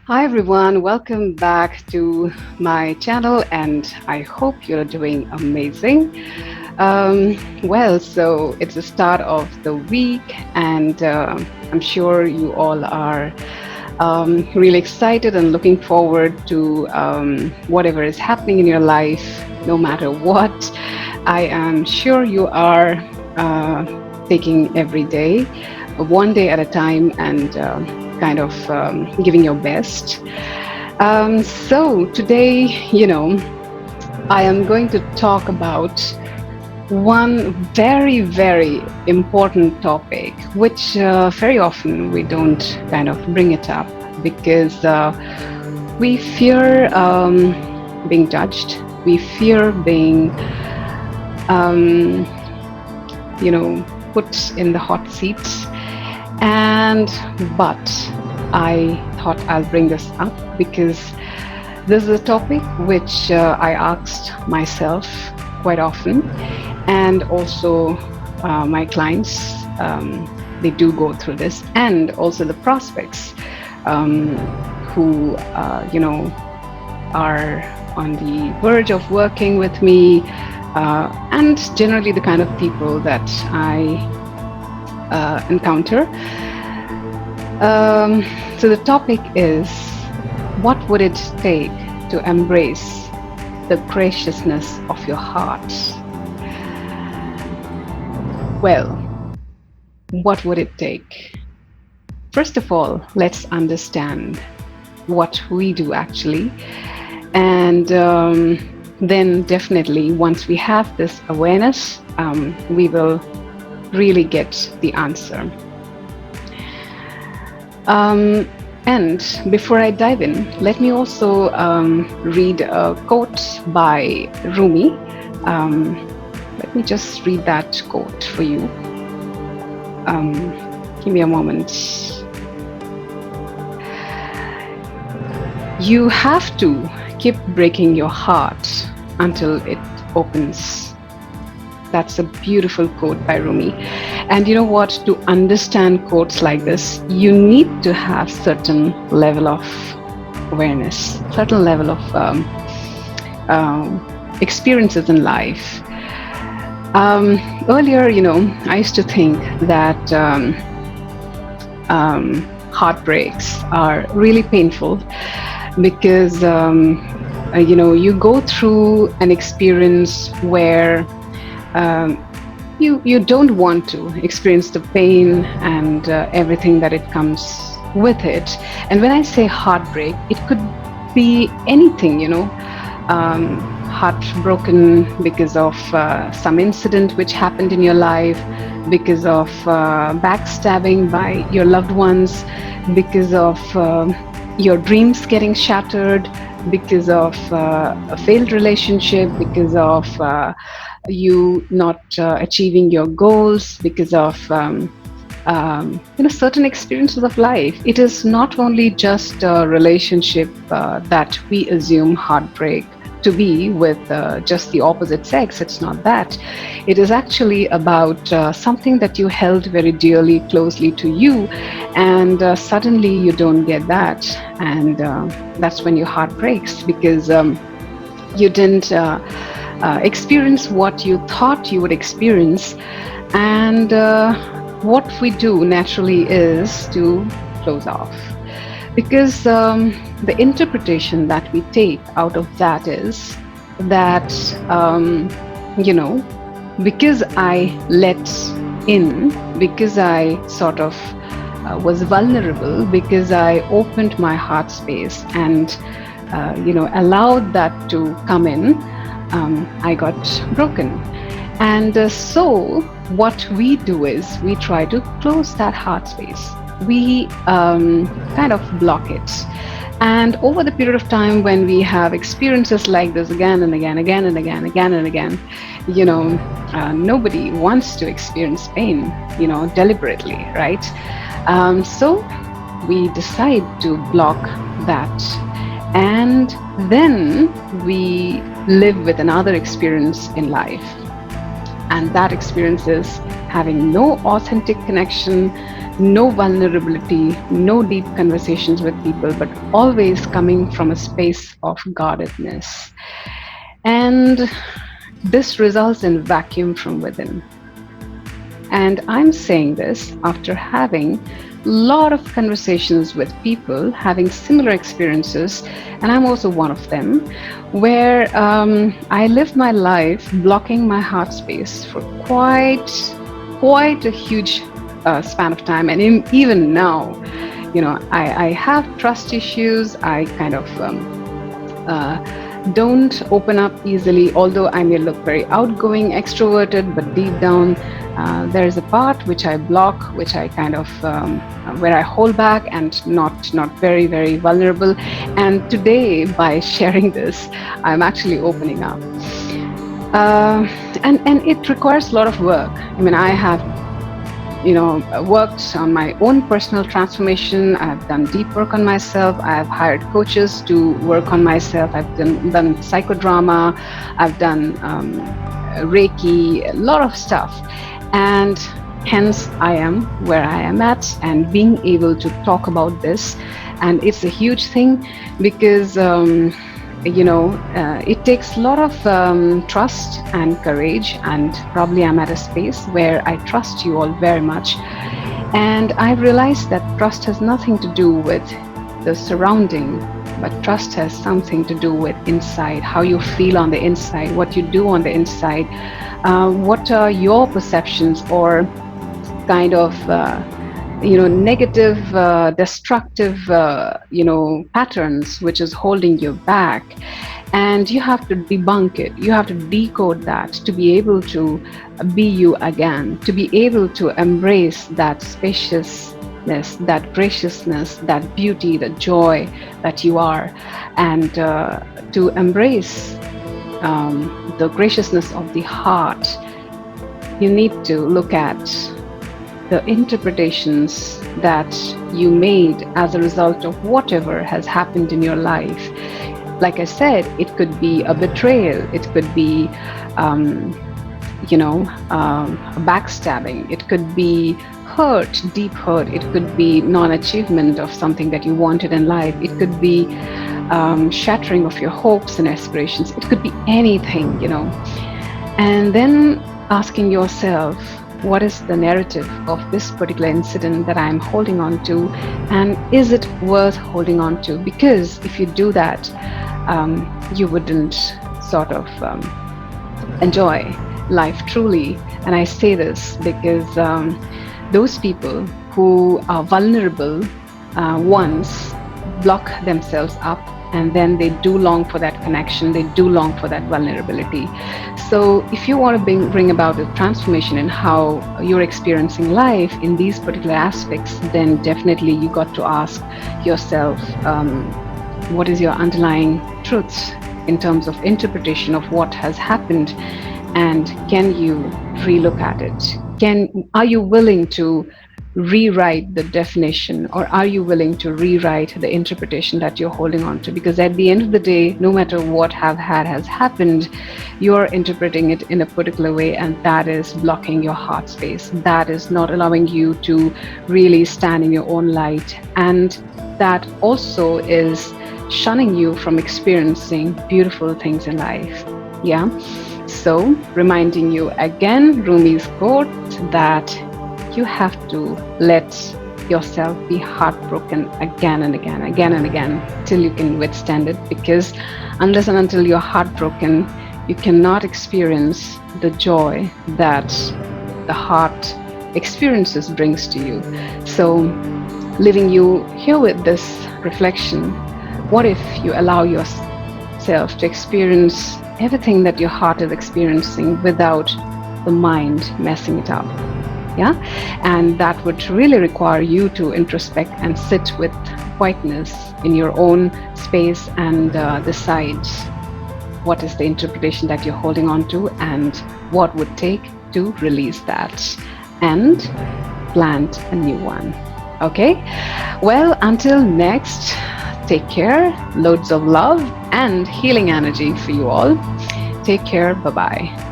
Hi everyone, welcome back to my channel, and I hope you're doing amazing. So it's the start of the week, and I'm sure you all are really excited and looking forward to whatever is happening in your life, no matter what. I am sure you are taking every day, one day at a time, and giving your best. So today, I am going to talk about one very, very important topic, which very often we don't kind of bring it up because we fear being judged. We fear being, um, put in the hot seats. But I thought I'll bring this up because this is a topic which I asked myself quite often, and also my clients, they do go through this, and also the prospects who are on the verge of working with me, and generally the kind of people that I encounter. So the topic is, what would it take to embrace the graciousness of your heart? Well, what would it take? First of all, let's understand what we do actually. And then definitely once we have this awareness, we will really get the answer. And before I dive in, let me also read a quote by Rumi. Let me just read that quote for you. Give me a moment. You have to keep breaking your heart until it opens. That's a beautiful quote by Rumi. And you know what? To understand quotes like this, you need to have certain level of awareness, certain level of experiences in life. Earlier, I used to think that heartbreaks are really painful because, you go through an experience where you don't want to experience the pain and everything that it comes with it. And when I say heartbreak, it could be anything, heartbroken because of some incident which happened in your life, because of backstabbing by your loved ones, because of your dreams getting shattered, because of a failed relationship, because of you not achieving your goals, because of certain experiences of life. It is not only just a relationship that we assume heartbreak to be with just the opposite sex. It's not that. It is actually about something that you held very dearly, closely to you, and suddenly you don't get that, and that's when your heart breaks because you didn't experience what you thought you would experience. And what we do naturally is to close off, because the interpretation that we take out of that is that because I let in, because I sort of was vulnerable, because I opened my heart space and allowed that to come in, I got broken. And so what we do is we try to close that heart space. We kind of block it. And over the period of time, when we have experiences like this again and again, again and again, again and again, nobody wants to experience pain, deliberately, right? So we decide to block that. And then we live with another experience in life. And that experience is having no authentic connection no vulnerability, no deep conversations with people, but always coming from a space of guardedness. And this results in vacuum from within. And I'm saying this after having a lot of conversations with people having similar experiences, and I'm also one of them, where I lived my life blocking my heart space for quite a huge span of time, and even now, I have trust issues. I kind of don't open up easily, although I may look very outgoing, extroverted, but deep down, there is a part which I block, which I kind of, where I hold back and not very, very vulnerable. And today, by sharing this, I'm actually opening up. And it requires a lot of work. I mean, I have worked on my own personal transformation. I've done deep work on myself. I've hired coaches to work on myself. I've done psychodrama. I've done Reiki, a lot of stuff. And hence I am where I am at, and being able to talk about this. And it's a huge thing because it takes a lot of trust and courage, and probably I'm at a space where I trust you all very much. And I've realized that trust has nothing to do with the surrounding, but trust has something to do with inside, how you feel on the inside, what you do on the inside, what are your perceptions or kind of negative, destructive, patterns which is holding you back. And you have to debunk it. You have to decode that to be able to be you again, to be able to embrace that spaciousness, that graciousness, that beauty, the joy that you are, and to embrace the graciousness of the heart. You need to look at the interpretations that you made as a result of whatever has happened in your life. Like I said, it could be a betrayal, it could be, backstabbing, it could be hurt, deep hurt, it could be non-achievement of something that you wanted in life, it could be shattering of your hopes and aspirations, it could be anything, And then asking yourself, what is the narrative of this particular incident that I'm holding on to, and is it worth holding on to? Because if you do that, you wouldn't sort of enjoy life truly. And I say this because those people who are vulnerable once block themselves up, and then they do long for that connection, they do long for that vulnerability. So if you want to bring about a transformation in how you're experiencing life in these particular aspects, then definitely you got to ask yourself, what is your underlying truth in terms of interpretation of what has happened, and can you relook at it? Are you willing to rewrite the definition, or are you willing to rewrite the interpretation that you're holding on to? Because at the end of the day, no matter what has happened, you're interpreting it in a particular way, and that is blocking your heart space. That is not allowing you to really stand in your own light, and that also is shunning you from experiencing beautiful things in life. Yeah. So reminding you again, Rumi's quote that you have to let yourself be heartbroken again and again till you can withstand it, because unless and until you're heartbroken, you cannot experience the joy that the heart experiences brings to you. So leaving you here with this reflection, what if you allow yourself to experience everything that your heart is experiencing without the mind messing it up? Yeah, and that would really require you to introspect and sit with quietness in your own space and decide what is the interpretation that you're holding on to, and what would take to release that and plant a new one. Okay, well, until next, take care, loads of love and healing energy for you all. Take care, bye-bye.